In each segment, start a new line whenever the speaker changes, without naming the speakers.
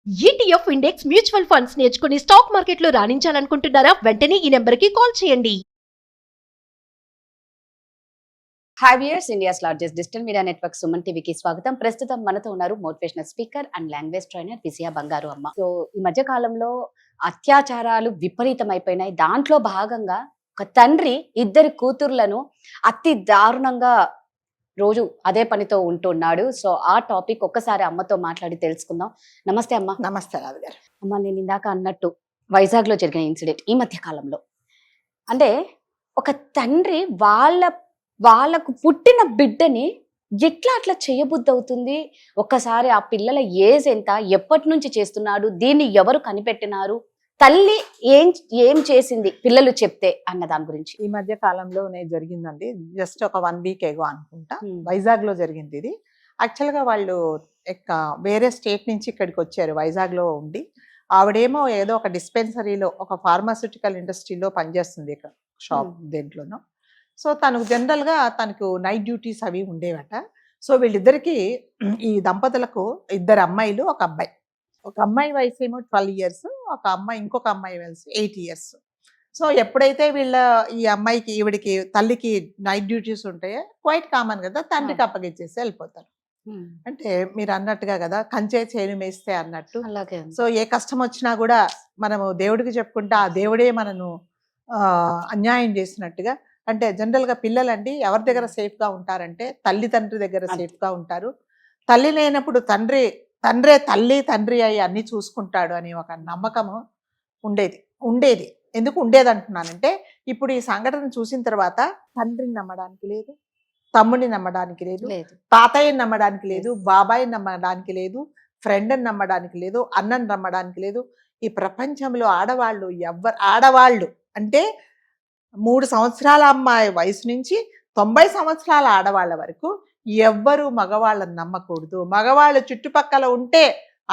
ETF index mutual funds నేర్చుకుని stock మార్కెట్లో రాణించాలనుకుంటున్నారా? వెంటనే ఈ నెంబర్కి కాల్ చేయండి.
Hi viewers, India's largest digital media network Suman టీవీకి స్వాగతం. ప్రస్తుతం మనతో ఉన్నారు motivational speaker and language trainer Vijaya Bangaru Amma. So ఈ మధ్య కాలంలో అత్యాచారాలు విపరీతమైపోయినాయి. దాంట్లో భాగంగా ఒక తండ్రి ఇద్దరి కూతుర్లను అతి దారుణంగా రోజు అదే పనితో ఉంటున్నాడు. సో ఆ టాపిక్ ఒక్కసారి అమ్మతో మాట్లాడి తెలుసుకుందాం. నమస్తే అమ్మ.
నమస్తే రాదు గారు.
అమ్మ, నేను ఇందాక అన్నట్టు వైజాగ్ లో జరిగిన ఇన్సిడెంట్ ఈ మధ్య కాలంలో, అంటే ఒక తండ్రి వాళ్ళకు పుట్టిన బిడ్డని ఎట్లా అట్లా చేయబుద్ధి అవుతుంది? ఒక్కసారి ఆ పిల్లల ఏజ్ ఎంత, ఎప్పటి నుంచి చేస్తున్నాడు, దీన్ని ఎవరు కనిపెట్టినారు, తల్లి ఏం చేసింది పిల్లలు చెప్తే అన్న దాని గురించి.
ఈ మధ్య కాలంలోనే జరిగిందండి, జస్ట్ ఒక 1 వీక్ ఏగో అనుకుంటా. వైజాగ్ లో జరిగింది ఇది. యాక్చువల్ గా వాళ్ళు వేరే స్టేట్ నుంచి ఇక్కడికి వచ్చారు, వైజాగ్ లో ఉండి. ఆవిడేమో ఏదో ఒక డిస్పెన్సరీలో, ఒక ఫార్మాస్యూటికల్ ఇండస్ట్రీలో పనిచేస్తుంది, ఇక్కడ షాప్ దేంట్లోనో. సో తనకు జనరల్ గా తనకు నైట్ డ్యూటీస్ అవి ఉండేవట. సో వీళ్ళిద్దరికి, ఈ దంపతులకు 2 అమ్మాయిలు, ఒక అబ్బాయి. ఒక అమ్మాయి వయసు ఏమో 12 years, ఇంకొక అమ్మాయి వయసు 8 years. సో ఎప్పుడైతే ఈ అమ్మాయికి, ఈవిడికి, తల్లికి నైట్ డ్యూటీస్ ఉంటాయో, క్వైట్ కామన్ కదా, తండ్రికి అప్పగిచ్చేసి వెళ్ళిపోతారు. అంటే మీరు అన్నట్టుగా కదా, కంచే చేను మేస్తే అన్నట్టు. సో ఏ కష్టం వచ్చినా కూడా మనము దేవుడికి చెప్పుకుంటే ఆ దేవుడే మనను అన్యాయం చేసినట్టుగా. అంటే జనరల్ గా పిల్లలండి ఎవరి దగ్గర సేఫ్ గా ఉంటారంటే తండ్రి దగ్గర సేఫ్ గా ఉంటారు. తల్లి లేనప్పుడు తండ్రే తండ్రి అయి అన్ని చూసుకుంటాడు అని ఒక నమ్మకము ఉండేది. ఎందుకు ఉండేది అంటున్నానంటే, ఇప్పుడు ఈ సంఘటన చూసిన తర్వాత తండ్రిని నమ్మడానికి లేదు, తమ్ముడిని నమ్మడానికి లేదు, తాతయ్యని నమ్మడానికి లేదు, బాబాయిని నమ్మడానికి లేదు, ఫ్రెండ్ని నమ్మడానికి లేదు, అన్నని నమ్మడానికి లేదు. ఈ ప్రపంచంలో ఆడవాళ్ళు అంటే 3 సంవత్సరాల అమ్మాయి వయసు నుంచి 90 సంవత్సరాల ఆడవాళ్ళ వరకు ఎవ్వరు మగవాళ్ళని నమ్మకూడదు. మగవాళ్ళు చుట్టుపక్కల ఉంటే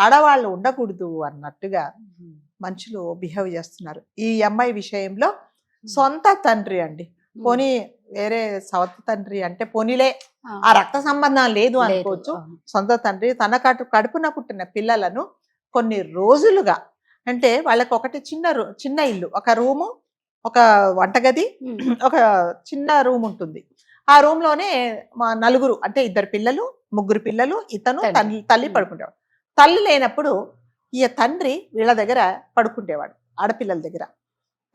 ఆడవాళ్ళు ఉండకూడదు అన్నట్టుగా మనుషులు బిహేవ్ చేస్తున్నారు. ఈ అమ్మాయి విషయంలో సొంత తండ్రి అండి, పోనీ వేరే సవత తండ్రి అంటే పోనీలే, ఆ రక్త సంబంధం లేదు అనుకోవచ్చు. సొంత తండ్రి తన కడుపున పుట్టిన పిల్లలను కొన్ని రోజులుగా, అంటే వాళ్ళకి ఒకటి చిన్న ఇల్లు, ఒక రూము, ఒక వంటగది, ఒక చిన్న రూమ్ ఉంటుంది. ఆ రూమ్ లోనే 4 అంటే 2 పిల్లలు, 3 పిల్లలు, ఇతను, తల్లి పడుకుంటేవాడు. తల్లి లేనప్పుడు ఈ తండ్రి వీళ్ళ దగ్గర పడుకుంటేవాడు, ఆడపిల్లల దగ్గర.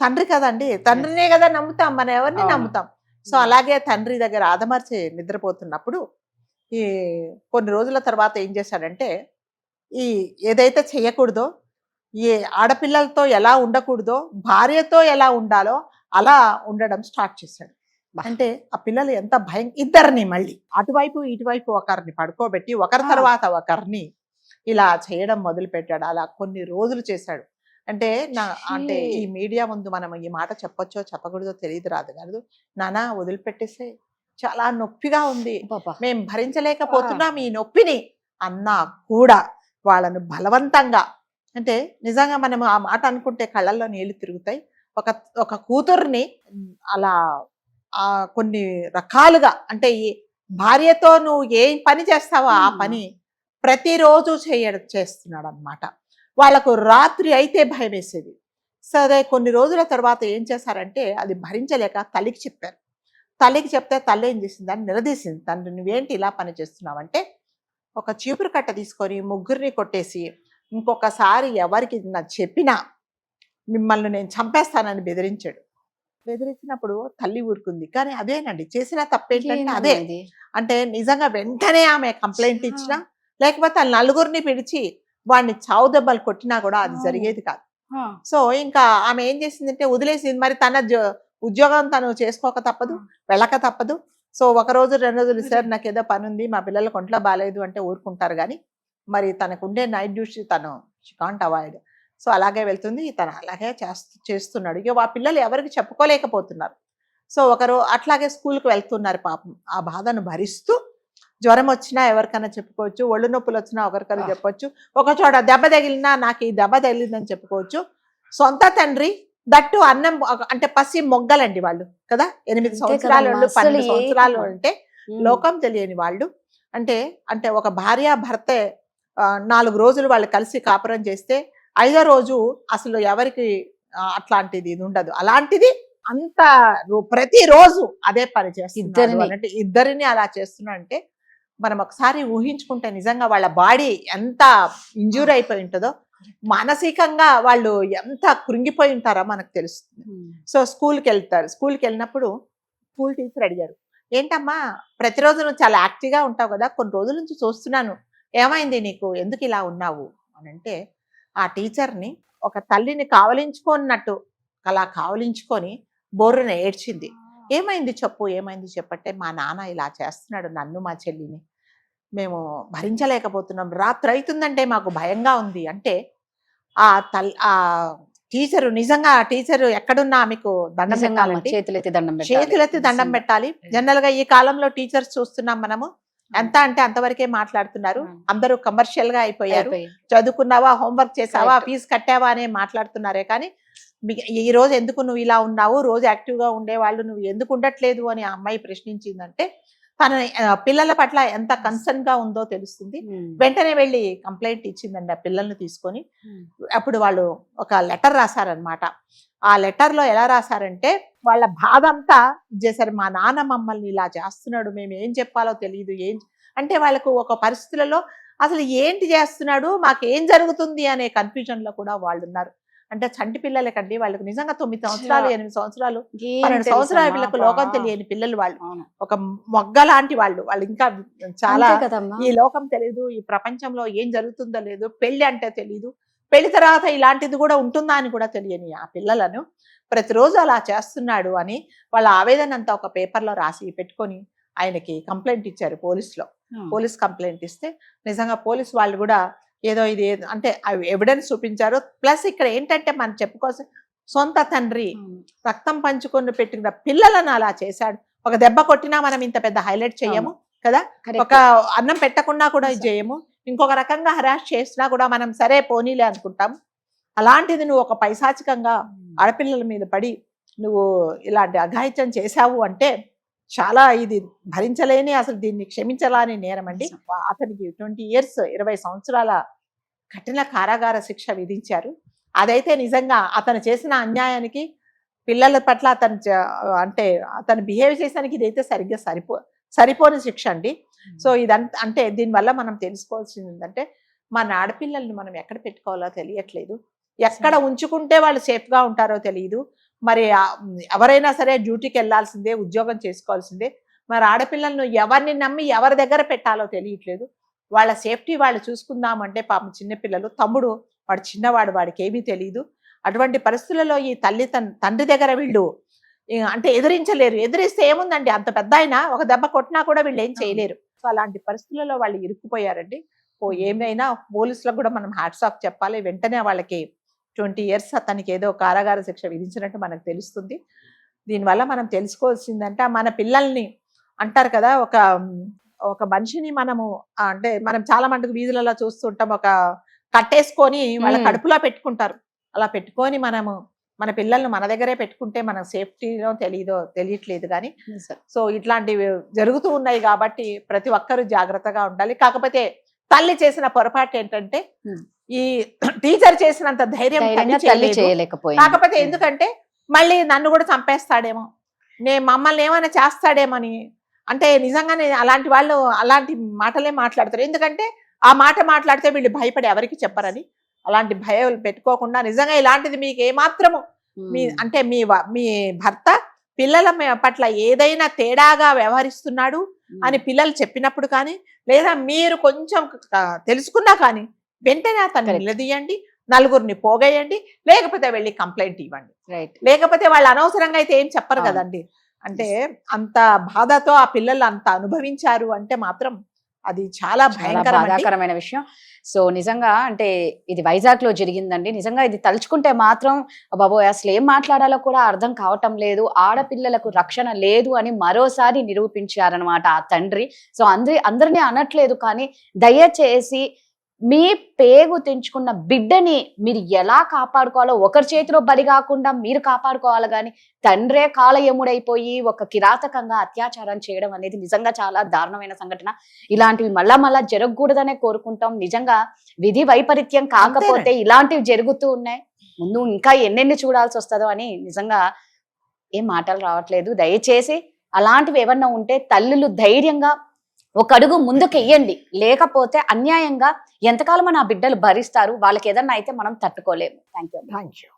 తండ్రి కదండి, తండ్రినే కదా నమ్ముతాం, మనం ఎవరిని నమ్ముతాం. సో అలాగే తండ్రి దగ్గర ఆదమర్చి నిద్రపోతున్నప్పుడు ఈ కొన్ని రోజుల తర్వాత ఏం చేశాడంటే, ఏదైతే చేయకూడదో, ఏ ఆడపిల్లలతో ఎలా ఉండకూడదో, భార్యతో ఎలా ఉండాలో అలా ఉండడం స్టార్ట్ చేశాడు. అంటే ఆ పిల్లలు ఎంత ఇద్దరిని మళ్ళీ అటువైపు ఇటువైపు ఒకరిని పడుకోబెట్టి ఒకరి తర్వాత ఒకరిని ఇలా చేయడం మొదలు పెట్టాడు. అలా కొన్ని రోజులు చేశాడు. అంటే ఈ మీడియా ముందు మనం ఈ మాట చెప్పొచ్చో చెప్పకూడదో తెలియదు కాదు. నానా వదిలిపెట్టేసే, చాలా నొప్పిగా ఉంది, మేము భరించలేకపోతున్నాం ఈ నొప్పిని అన్నా కూడా వాళ్ళను బలవంతంగా, అంటే నిజంగా మనం ఆ మాట అనుకుంటే కళ్ళల్లో నీళ్లు తిరుగుతాయి. ఒక కూతుర్ని అలా కొన్ని రకాలుగా, అంటే ఈ భార్యతో నువ్వు ఏ పని చేస్తావో ఆ పని ప్రతిరోజు చేస్తున్నాడు అనమాట. వాళ్ళకు రాత్రి అయితే భయం వేసేది. సరే కొన్ని రోజుల తర్వాత ఏం చేశారంటే, అది భరించలేక తల్లికి చెప్పారు. తల్లికి చెప్తే తల్లి ఏం చేసిందని నిలదీసింది, తండ్రి నువ్వేంటి ఇలా పని చేస్తున్నావంటే, ఒక చీపురు కట్ట తీసుకొని 3 కొట్టేసి, ఇంకొకసారి ఎవరికి చెప్పినా మిమ్మల్ని నేను చంపేస్తానని బెదిరించాడు. బెదిరించినప్పుడు తల్లి ఊరుకుంది. కానీ అదేనండి చేసిన తప్పేంటంటే అదే. అంటే నిజంగా వెంటనే ఆమె కంప్లైంట్ ఇచ్చినా, లేకపోతే 4 పిలిచి వాడిని చావు దెబ్బలు కొట్టినా కూడా అది జరిగేది కాదు. సో ఇంకా ఆమె ఏం చేసిందంటే వదిలేసింది. మరి తన ఉద్యోగం తను చేసుకోక తప్పదు, వెళ్ళక తప్పదు. సో 1 రోజు 2 రోజులు, సార్ నాకు ఏదో పని ఉంది, మా పిల్లలకు ఒంట్లో బాగాలేదు అంటే ఊరుకుంటారు. కానీ మరి తనకుండే నైట్ డ్యూటీ తను షీ కాంట్ అవాయిడ్. సో అలాగే వెళ్తుంది, తను అలాగే చేస్తున్నాడు. ఇక ఆ పిల్లలు ఎవరికి చెప్పుకోలేకపోతున్నారు. సో అట్లాగే స్కూల్కి వెళ్తున్నారు పాపం. ఆ బాధను భరిస్తూ, జ్వరం వచ్చినా ఎవరికైనా చెప్పుకోవచ్చు, ఒళ్ళు నొప్పులు వచ్చినా ఒకరికైనా చెప్పొచ్చు, ఒక చోట దెబ్బ తగిలినా నాకు ఈ దెబ్బ తగిలిందని చెప్పుకోవచ్చు. సొంత తండ్రి, దట్టు అన్నం, అంటే పసి మొగ్గలండి వాళ్ళు కదా, 8 సంవత్సరాలు 12 సంవత్సరాలు అంటే లోకం తెలియని వాళ్ళు. అంటే ఒక భార్య భర్త 4 రోజులు వాళ్ళు కలిసి కాపురం చేస్తే 5వ రోజు అసలు ఎవరికి అట్లాంటిది ఇది ఉండదు. అలాంటిది అంత ప్రతిరోజు అదే పని చేస్తున్నారు అంటే ఇద్దరిని అలా చేస్తున్నారంటే మనం ఒకసారి ఊహించుకుంటే నిజంగా వాళ్ళ బాడీ ఎంత ఇంజూర్ అయిపోయి ఉంటుందో, మానసికంగా వాళ్ళు ఎంత కృంగిపోయి ఉంటారో మనకు తెలుస్తుంది. సో స్కూల్కి వెళ్తారు. స్కూల్కి వెళ్ళినప్పుడు స్కూల్ టీచర్ అడిగారు, ఏంటమ్మా ప్రతిరోజు నువ్వు చాలా యాక్టివ్గా ఉంటావు కదా, కొన్ని రోజుల నుంచి చూస్తున్నాను, ఏమైంది నీకు, ఎందుకు ఇలా ఉన్నావు అని అంటే ఆ టీచర్ని ఒక తల్లిని కావలించుకున్నట్టు అలా కావలించుకొని బోర్రున ఏడ్చింది. ఏమైంది చెప్పు, ఏమైంది చెప్పంటే మా నాన్న ఇలా చేస్తున్నాడు నన్ను మా చెల్లిని, మేము భరించలేకపోతున్నాం, రాత్రి అవుతుందంటే మాకు భయంగా ఉంది అంటే ఆ టీచరు నిజంగా ఆ టీచరు ఎక్కడున్నా మీకు దండం పెట్టాలంటే చేతులెత్తి దండం పెట్టాలి. జనరల్ గా ఈ కాలంలో టీచర్స్ చూస్తున్నాం మనము, ఎంత అంటే అంతవరకే మాట్లాడుతున్నారు. అందరూ కమర్షియల్ గా అయిపోయారు. చదువుకున్నావా, హోంవర్క్ చేసావా, ఫీజు కట్టావా అనే మాట్లాడుతున్నారే కానీ ఈ రోజు ఎందుకు నువ్వు ఇలా ఉన్నావు, రోజు యాక్టివ్ గా ఉండేవాళ్ళు నువ్వు ఎందుకు ఉండట్లేదు అని ఆ అమ్మాయి ప్రశ్నించిందంటే తన పిల్లల పట్ల ఎంత కన్సర్న్ గా ఉందో తెలుస్తుంది. వెంటనే వెళ్ళి కంప్లైంట్ ఇచ్చిందండి ఆ పిల్లల్ని తీసుకొని. అప్పుడు వాళ్ళు ఒక లెటర్ రాశారనమాట. ఆ లెటర్ లో ఎలా రాశారంటే వాళ్ళ బాధ అంతా చేశారు. మా నాన్న మమ్మల్ని ఇలా చేస్తున్నాడు, మేము ఏం చెప్పాలో తెలియదు, ఏం అంటే వాళ్ళకు ఒక పరిస్థితులలో అసలు ఏంటి చేస్తున్నాడు, మాకు ఏం జరుగుతుంది అనే కన్ఫ్యూజన్ లో కూడా వాళ్ళు ఉన్నారు. అంటే చంటి పిల్లలకండి వాళ్ళకు నిజంగా 9 సంవత్సరాలు 8 సంవత్సరాలు 12 సంవత్సరాల పిల్లలకు లోకం తెలియని పిల్లలు వాళ్ళు, ఒక మొగ్గ లాంటి వాళ్ళు, వాళ్ళు ఇంకా చాలా ఈ లోకం తెలియదు, ఈ ప్రపంచంలో ఏం జరుగుతుందో లేదు, పెళ్లి అంటే తెలియదు, పెళ్లి తర్వాత ఇలాంటిది కూడా ఉంటుందా అని కూడా తెలియని ఆ పిల్లలను ప్రతిరోజు అలా చేస్తున్నాడు అని వాళ్ళ ఆవేదన అంతా ఒక పేపర్లో రాసి పెట్టుకొని ఆయనకి కంప్లైంట్ ఇచ్చారు పోలీసులో. పోలీస్ కంప్లైంట్ ఇస్తే నిజంగా పోలీస్ వాళ్ళు కూడా ఏదో ఇది అంటే ఎవిడెన్స్ చూపించారు. ప్లస్ ఇక్కడ ఏంటంటే మనం చెప్పుకోసం సొంత తండ్రి రక్తం పంచుకొని పెట్టిన పిల్లలను అలా చేశాడు. ఒక దెబ్బ కొట్టినా మనం ఇంత పెద్ద హైలైట్ చేయము కదా, ఒక అన్నం పెట్టకుండా కూడా ఇది చేయము, ఇంకొక రకంగా హరాస్ చేసినా కూడా మనం సరే పోనీలే అనుకుంటాం. అలాంటిది నువ్వు ఒక పైశాచికంగా ఆడపిల్లల మీద పడి నువ్వు ఇలాంటి అఘాయిత్యం చేశావు అంటే చాలా ఇది భరించలేని, అసలు దీన్ని క్షమించలాని నేరం అండి. అతనికి 20 years 20 సంవత్సరాల కఠిన కారాగార శిక్ష విధించారు. అదైతే నిజంగా అతను చేసిన అన్యాయానికి పిల్లల పట్ల అంటే అతను బిహేవ్ చేసానికి ఇదైతే సరిగ్గా సరిపోని శిక్ష అండి. సో ఇదంతా అంటే దీనివల్ల మనం తెలుసుకోవాల్సింది ఏంటంటే మన ఆడపిల్లల్ని మనం ఎక్కడ పెట్టుకోవాలో తెలియట్లేదు, ఎక్కడ ఉంచుకుంటే వాళ్ళు సేఫ్గా ఉంటారో తెలియదు. మరి ఎవరైనా సరే డ్యూటీకి వెళ్ళాల్సిందే, ఉద్యోగం చేసుకోవాల్సిందే. మరి ఆడపిల్లలను ఎవరిని నమ్మి ఎవరి దగ్గర పెట్టాలో తెలియట్లేదు. వాళ్ళ సేఫ్టీ వాళ్ళు చూసుకుందామంటే పాపం చిన్నపిల్లలు, తమ్ముడు వాడు చిన్నవాడు, వాడికి ఏమీ తెలియదు. అటువంటి పరిస్థితులలో ఈ తండ్రి దగ్గర వీళ్ళు అంటే ఎదిరించలేరు. ఎదిరిస్తే ఏముందండి, అంత పెద్ద ఆయన ఒక దెబ్బ కొట్టినా కూడా వీళ్ళు ఏం చేయలేరు. సో అలాంటి పరిస్థితులలో వాళ్ళు ఇరుక్కుపోయారండి. ఏమైనా పోలీసులకు కూడా మనం హ్యాట్స్ ఆఫ్ చెప్పాలి. వెంటనే వాళ్ళకి 20 years అతనికి ఏదో కారాగార శిక్ష విధించినట్టు మనకు తెలుస్తుంది. దీనివల్ల మనం తెలుసుకోవాల్సిందంటే మన పిల్లల్ని అంటారు కదా, ఒక మనిషిని మనము అంటే మనం చాలా మటుకు వీధులలో చూస్తుంటాం, ఒక కట్టేసుకొని వాళ్ళ కడుపులో పెట్టుకుంటారు. అలా పెట్టుకొని మనము మన పిల్లల్ని మన దగ్గరే పెట్టుకుంటే మన సేఫ్టీలో తెలియట్లేదు కానీ. సో ఇట్లాంటివి జరుగుతూ ఉన్నాయి కాబట్టి ప్రతి ఒక్కరూ జాగ్రత్తగా ఉండాలి. కాకపోతే తల్లి చేసిన పొరపాటు ఏంటంటే ఈ టీచర్ చేసినంత ధైర్యం తల్లి చేయలేకపోయింది. కాకపోతే ఎందుకంటే మళ్ళీ నన్ను కూడా చంపేస్తాడేమో, మమ్మల్ని ఏమైనా చేస్తాడేమని అంటే నిజంగానే అలాంటి వాళ్ళు అలాంటి మాటలే మాట్లాడతారు. ఎందుకంటే ఆ మాట మాట్లాడితే వీళ్ళు భయపడి ఎవరికి చెప్పరని. అలాంటి భయాలు పెట్టుకోకుండా నిజంగా ఇలాంటిది మీకు ఏమాత్రము అంటే మీ భర్త పిల్లల పట్ల ఏదైనా తేడాగా వ్యవహరిస్తున్నాడు అని పిల్లలు చెప్పినప్పుడు కానీ, లేదా మీరు కొంచెం తెలుసుకున్నా కానీ వెంటనే అతన్ని నిలదీయండి, నలుగురిని పోగేయండి, లేకపోతే వెళ్ళి కంప్లైంట్ ఇవ్వండి. లేకపోతే వాళ్ళు అనవసరంగా అయితే ఏం చెప్పరు కదండి. అంటే అంత బాధతో ఆ పిల్లలు అంత అనుభవించారు అంటే మాత్రం అది చాలా
బాధాకరమైన విషయం. సో నిజంగా అంటే ఇది వైజాగ్ లో జరిగిందండి. నిజంగా ఇది తలుచుకుంటే మాత్రం బాబోయ్ అసలు ఏం మాట్లాడాలో కూడా అర్థం కావటం లేదు. ఆడపిల్లలకు రక్షణ లేదు అని మరోసారి నిరూపించారనమాట ఆ తండ్రి. సో అందరినీ అనట్లేదు కానీ దయచేసి మీ పేగు తెంచుకున్న బిడ్డని మీరు ఎలా కాపాడుకోవాలో, ఒకరి చేతిలో బలి కాకుండా మీరు కాపాడుకోవాలి, కానీ తండ్రే కాలయముడైపోయి ఒక కిరాతకంగా అత్యాచారం చేయడం అనేది నిజంగా చాలా దారుణమైన సంఘటన. ఇలాంటివి మళ్ళా జరగకూడదనే కోరుకుంటాం. నిజంగా విధి వైపరీత్యం కాకపోతే ఇలాంటివి జరుగుతూ ఉన్నాయి. ముందు ఇంకా ఎన్నెన్ని చూడాల్సి వస్తుందో అని నిజంగా ఏం మాటలు రావట్లేదు. దయచేసి అలాంటివి ఏమన్నా ఉంటే తల్లులు ధైర్యంగా ఒక అడుగు ముందుకెయ్యండి. లేకపోతే అన్యాయంగా ఎంతకాలం మన బిడ్డలు భరిస్తారు? వాళ్ళకి ఏదన్నా అయితే మనం తట్టుకోలేము. Thank you.
Thank you.